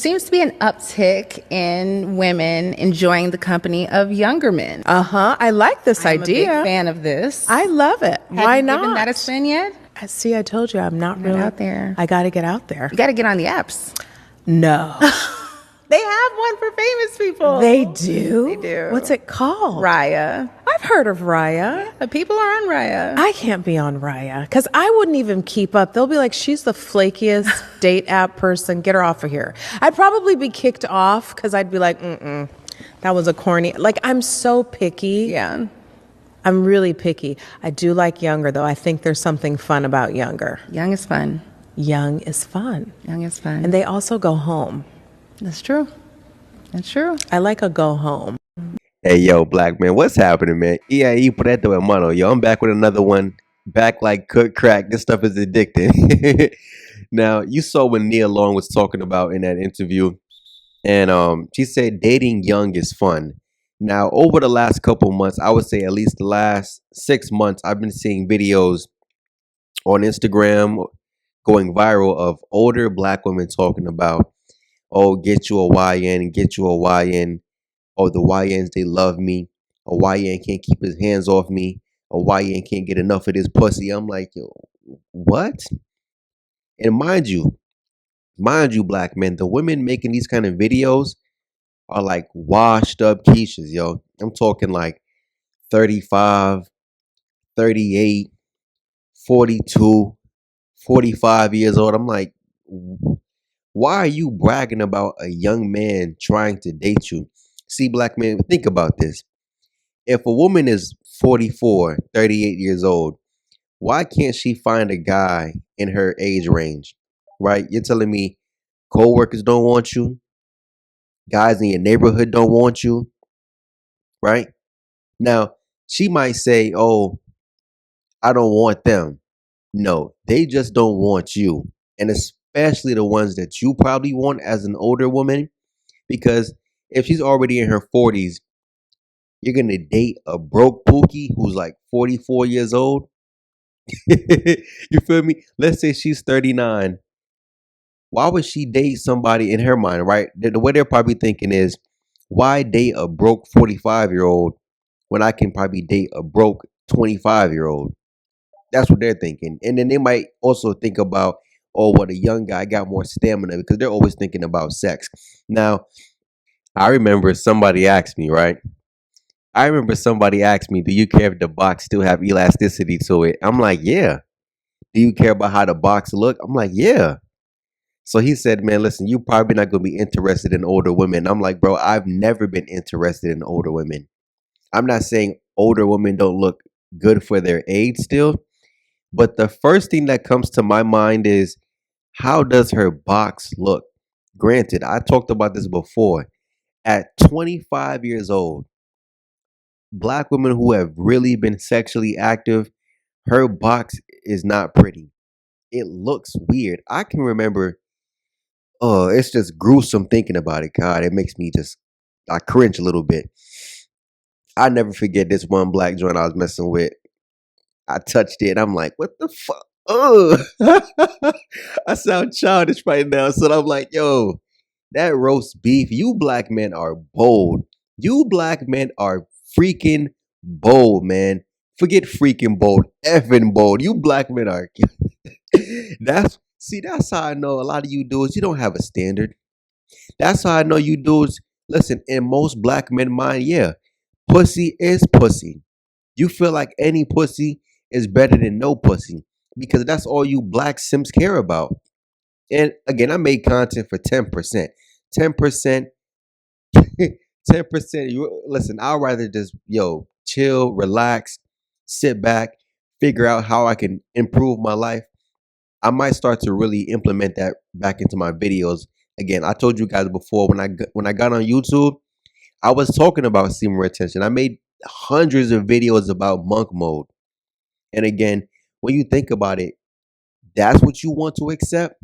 Seems to be an uptick in women enjoying the company of younger men. I like this I'm idea. a big fan of this. I love it. Have Why you not? given that a spin yet? See, I told you I'm not really out there. I got to get out there. You got to get on the apps. No. They have one for famous people. They do? They do. What's it called? Raya. I've heard of Raya. But people are on Raya. I can't be on Raya because I wouldn't even keep up. They'll be like, she's the flakiest date app person. Get her off of here. I'd probably be kicked off because I'd be like, that was a corny. Like, I'm so picky. Yeah. I'm really picky. I do like younger, though. I think there's something fun about younger. Young is fun. Young is fun. Young is fun. And they also go home. That's true. That's true. I like a go home. Hey, yo, black man, what's happening, man? E aí, preto, hermano. Yo, I'm back with another one. Back like cook crack. This stuff is addicting. Now, you saw what Nia Long was talking about in that interview, and she said dating young is fun. Now, over the last couple months, I would say at least the last 6 months, I've been seeing videos on Instagram going viral of older black women talking about, oh, get you a YN, get you a YN. Oh, the YNs, they love me. A YN can't keep his hands off me. A YN can't get enough of this pussy. I'm like, yo, what? And mind you, black men, the women making these kind of videos are like washed up Keishas, yo. I'm talking like 35, 38, 42, 45 years old. I'm like, why are you bragging about a young man trying to date you? See, black men, think about this. If a woman is 44, 38 years old, why can't she find a guy in her age range? Right? You're telling me coworkers don't want you? Guys in your neighborhood don't want you? Right? Now, she might say, oh, I don't want them. No, they just don't want you. And especially the ones that you probably want as an older woman. Because if she's already in her 40s, you're going to date a broke pookie who's like 44 years old. You feel me? Let's say she's 39. Why would she date somebody in her mind, right? The way they're probably thinking is, why date a broke 45-year-old when I can probably date a broke 25-year-old? That's what they're thinking. And then they might also think about, oh, well, the young guy got more stamina because they're always thinking about sex. Now, I remember somebody asked me, right? Do you care if the box still have elasticity to it? I'm like, yeah. Do you care about how the box look? I'm like, yeah. So he said, man, listen, you probably not going to be interested in older women. I'm like, bro, I've never been interested in older women. I'm not saying older women don't look good for their age still. But the first thing that comes to my mind is, how does her box look? Granted, I talked about this before. At 25 years old, black women who have really been sexually active, her box is not pretty. It looks weird. I can remember, it's just gruesome thinking about it. God, it makes me I cringe a little bit. I never forget this one black joint I was messing with. I touched it. I'm like, what the fuck? I sound childish right now. So I'm like, yo, that roast beef, you black men are bold. You black men are freaking bold, man. Forget freaking bold, effing bold. You black men are. That's how I know a lot of you dudes, you don't have a standard. That's how I know you dudes. Listen, in most black men mind, yeah, pussy is pussy. You feel like any pussy is better than no pussy because that's all you black simps care about. And again, I made content for 10%. 10%, 10%. Listen, I'd rather just, chill, relax, sit back, figure out how I can improve my life. I might start to really implement that back into my videos. Again, I told you guys before when I got on YouTube, I was talking about semen retention. I made hundreds of videos about monk mode. And again, when you think about it, that's what you want to accept.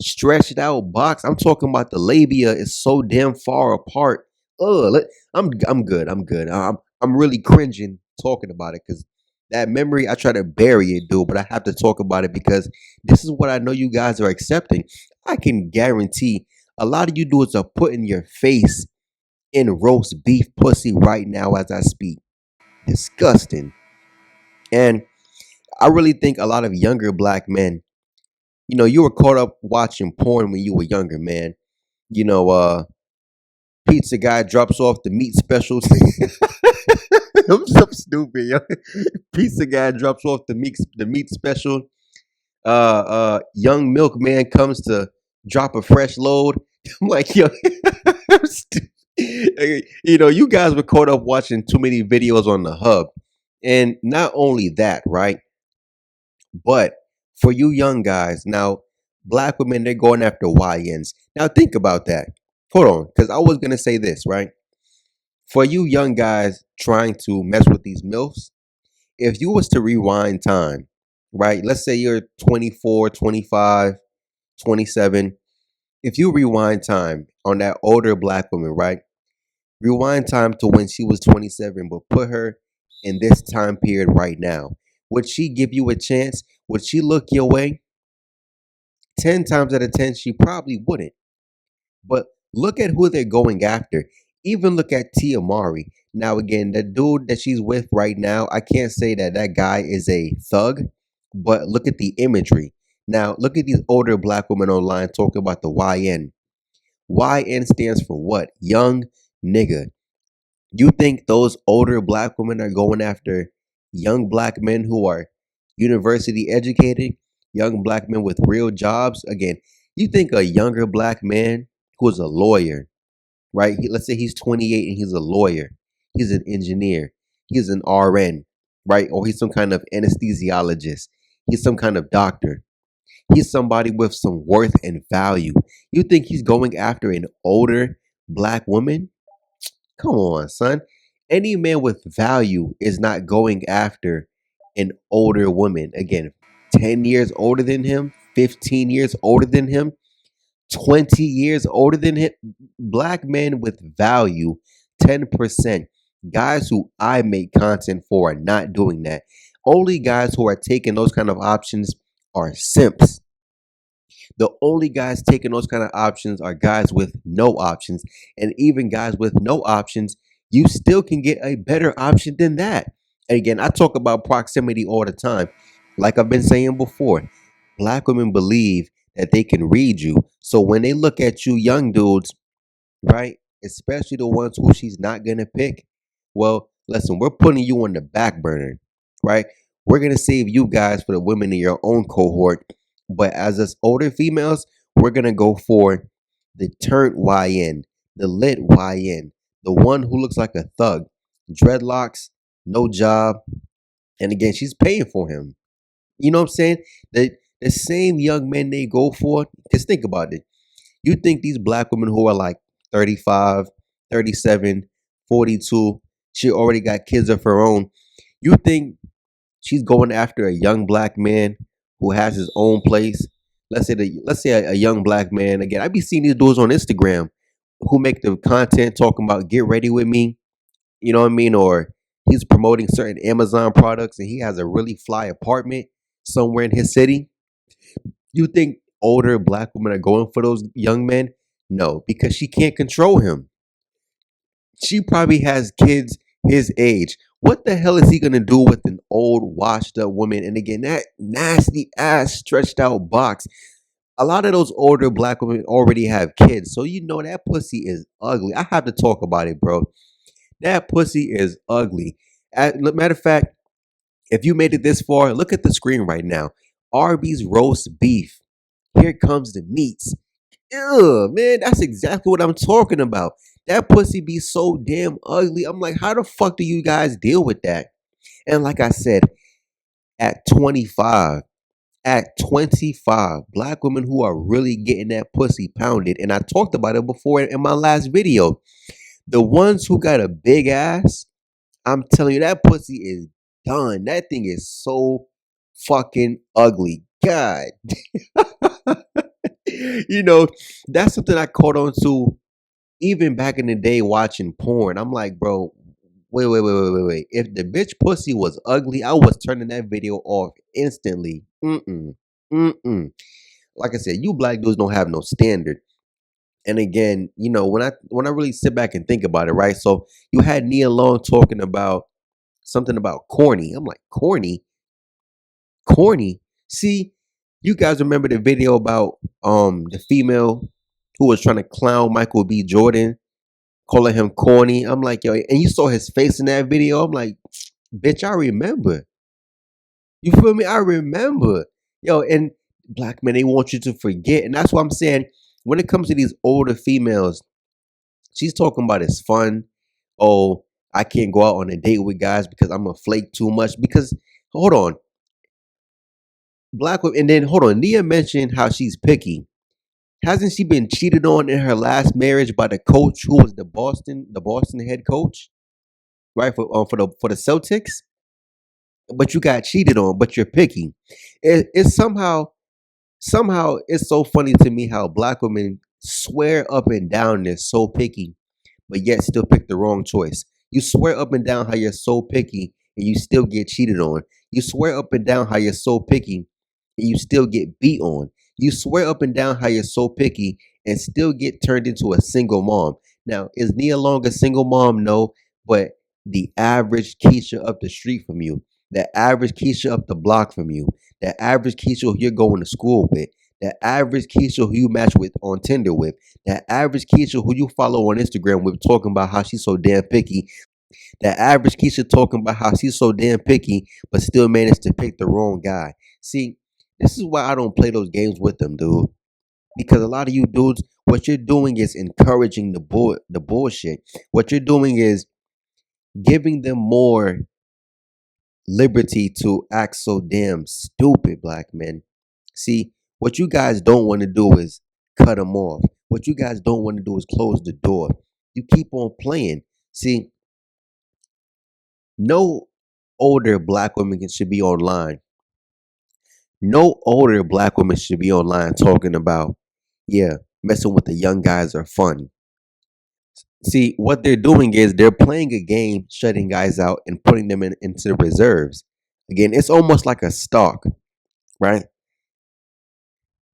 Stretched out box. I'm talking about the labia is so damn far apart. I'm good. I'm good. I'm really cringing talking about it because that memory, I try to bury it, dude, but I have to talk about it because this is what I know you guys are accepting. I can guarantee A lot of you dudes are putting your face in roast beef pussy right now as I speak. Disgusting. And I really think a lot of younger black men, you were caught up watching porn when you were younger, man. You know, pizza guy drops off the meat specials. I'm so stupid, yo. Pizza guy drops off the meat special. Young milkman comes to drop a fresh load. I'm like, yo, I'm you guys were caught up watching too many videos on the hub. And not only that, right? But for you young guys, now black women, they're going after YNs. Now think about that. Hold on, because I was gonna say this, right? For you young guys trying to mess with these MILFs, if you was to rewind time, right? Let's say you're 24, 25, 27. If you rewind time on that older black woman, right? Rewind time to when she was 27, but put her in this time period right now. Would she give you a chance? Would she look your way? 10 times out of 10, she probably wouldn't. But look at who they're going after. Even look at Tia Mari. Now, again, the dude that she's with right now, I can't say that that guy is a thug, but look at the imagery. Now, look at these older black women online talking about the YN. YN stands for what? Young nigga. You think those older black women are going after young black men who are university educated, young black men with real jobs? Again, you think a younger black man who is a lawyer, right? Let's say he's 28 and he's a lawyer, he's an engineer, he's an RN, right? Or he's some kind of anesthesiologist, he's some kind of doctor, he's somebody with some worth and value. You think he's going after an older black woman? Come on, son. Any man with value is not going after an older woman. Again, 10 years older than him, 15 years older than him, 20 years older than him. Black men with value, 10%. Guys who I make content for are not doing that. Only guys who are taking those kind of options are simps. The only guys taking those kind of options are guys with no options. And even guys with no options, you still can get a better option than that. And again, I talk about proximity all the time. Like I've been saying before, black women believe that they can read you. So when they look at you young dudes, right? Especially the ones who she's not gonna pick. Well, listen, we're putting you on the back burner, right? We're gonna save you guys for the women in your own cohort. But as us older females, we're gonna go for the turnt YN, the lit YN, the one who looks like a thug, dreadlocks, no job, and again, she's paying for him. You know what I'm saying? The same young men they go for. Just think about it. You think these black women who are like 35, 37, 42, she already got kids of her own. You think she's going after a young black man who has his own place? Let's say a young black man. Again, I be seeing these dudes on Instagram who make the content talking about get ready with me. You know what I mean? Or he's promoting certain Amazon products and he has a really fly apartment somewhere in his city. You think older black women are going for those young men? No, because she can't control him. She probably has kids his age. What the hell is he gonna do with an old, washed up woman? And again, that nasty ass stretched out box. A lot of those older black women already have kids, so you know that pussy is ugly. I have to talk about it, bro. That pussy is ugly. Matter of fact, if you made it this far, look at the screen right now. Arby's roast beef. Here comes the meats. Ew, man, that's exactly what I'm talking about. That pussy be so damn ugly. I'm like, how the fuck do you guys deal with that? And like I said, at 25, at 25, black women who are really getting that pussy pounded, and I talked about it before in my last video. The ones who got a big ass, I'm telling you, that pussy is done. That thing is so fucking ugly. God. you know, that's something I caught on to even back in the day watching porn. I'm like, bro, wait. If the bitch pussy was ugly, I was turning that video off instantly. Mm-mm. Mm-mm. Like I said, you black dudes don't have no standard. And again, when I really sit back and think about it, right? So you had Nia Long talking about something about corny. I'm like, corny, corny. See, you guys remember the video about the female who was trying to clown Michael B. Jordan, calling him corny. I'm like, yo, and you saw his face in that video. I'm like, bitch, I remember. You feel me? I remember. Yo, and black men, they want you to forget. And that's what I'm saying. When it comes to these older females, she's talking about it's fun. Oh, I can't go out on a date with guys because I'm a flake too much. Because hold on, black women, and then hold on. Nia mentioned how she's picky. Hasn't she been cheated on in her last marriage by the coach who was the Boston head coach, right? For the Celtics. But you got cheated on, but you're picky. It's somehow it's so funny to me how black women swear up and down they're so picky but yet still pick the wrong choice. You swear up and down how you're so picky and you still get cheated on. You swear up and down how you're so picky and you still get beat on. You swear up and down how you're so picky and still get turned into a single mom. Now, is Nia Long a single mom? No, but the average Keisha up the street from you, the average Keisha up the block from you, the average Keisha who you're going to school with, the average Keisha who you match with on Tinder with, that average Keisha who you follow on Instagram with talking about how she's so damn picky. That average Keisha talking about how she's so damn picky, but still managed to pick the wrong guy. See, this is why I don't play those games with them, dude. Because a lot of you dudes, what you're doing is encouraging the bullshit. What you're doing is giving them more liberty to act so damn stupid, black men. See, what you guys don't want to do is cut them off. What you guys don't want to do is close the door. You keep on playing. See, no older black women should be online. No older black women should be online talking about, yeah, messing with the young guys are fun. See, what they're doing is they're playing a game, shutting guys out and putting them into the reserves. Again, it's almost like a stock, right?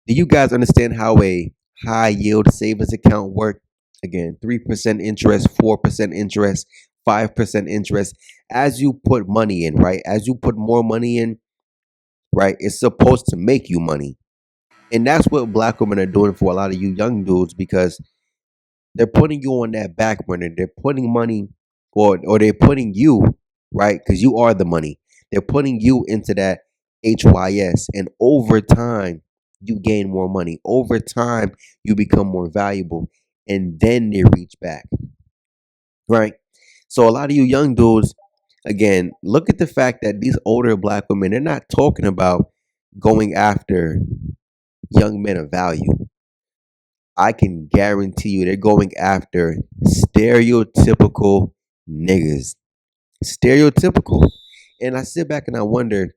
Do you guys understand how a high yield savings account work? Again, 3% interest, 4% interest, 5% interest. As you put money in, right? As you put more money in, right? It's supposed to make you money. And that's what black women are doing for a lot of you young dudes because they're putting you on that back burner. They're putting money or they're putting you, right? Because you are the money. They're putting you into that HYS. And over time, you gain more money. Over time, you become more valuable. And then they reach back. Right? So a lot of you young dudes, again, look at the fact that these older black women, they're not talking about going after young men of value. I can guarantee you they're going after stereotypical niggas. Stereotypical. And I sit back and I wonder,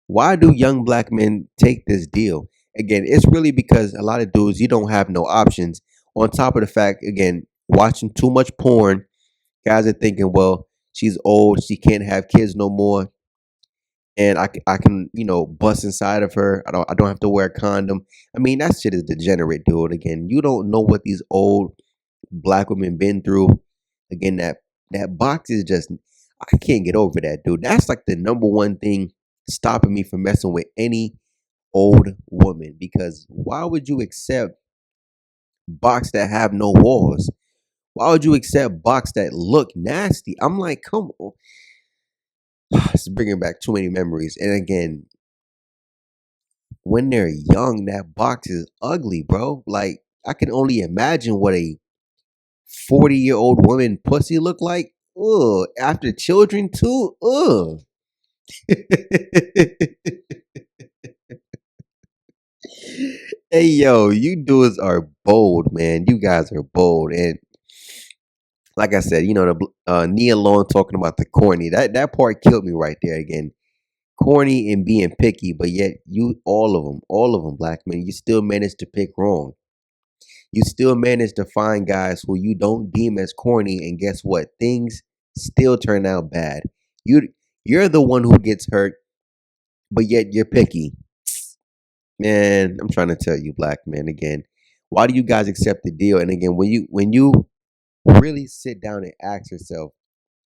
why do young black men take this deal? Again, it's really because a lot of dudes, you don't have no options. On top of the fact, again, watching too much porn, guys are thinking, well, she's old, she can't have kids no more. And I can, bust inside of her. I don't have to wear a condom. I mean, that shit is degenerate, dude. Again, you don't know what these old black women been through. Again, that box is just I can't get over that, dude. That's like the number one thing stopping me from messing with any old woman. Because why would you accept box that have no walls? Why would you accept box that look nasty? I'm like, come on. It's bringing back too many memories. And again, when they're young, that box is ugly, bro. Like, I can only imagine what a 40-year-old woman pussy look like. Ugh. After children too. Ugh. Hey yo, you dudes are bold, man. You guys are bold. And like I said, the Nia Long talking about the corny. That part killed me right there again. Corny and being picky, but yet you all of them, black men, you still manage to pick wrong. You still manage to find guys who you don't deem as corny, and guess what? Things still turn out bad. You're the one who gets hurt, but yet you're picky. Man, I'm trying to tell you, black men, again. Why do you guys accept the deal? And again, when you really sit down and ask yourself,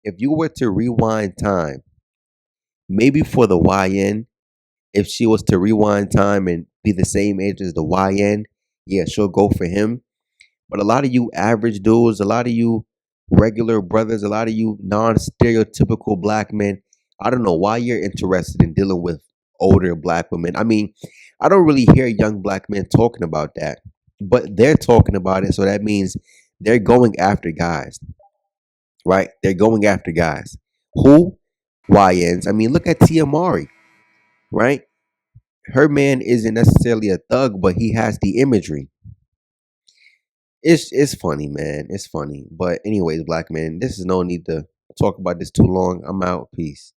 if you were to rewind time, maybe for the YN, if she was to rewind time and be the same age as the YN, yeah, she'll go for him. But a lot of you average dudes, a lot of you regular brothers, a lot of you non-stereotypical black men, I don't know why you're interested in dealing with older black women. I mean, I don't really hear young black men talking about that, but they're talking about it. So that means they're going after guys, right? They're going after guys. Who? YNs. I mean, look at Tia Mari, right? Her man isn't necessarily a thug, but he has the imagery. It's funny, man. It's funny. But anyways, black man, this is no need to talk about this too long. I'm out. Peace.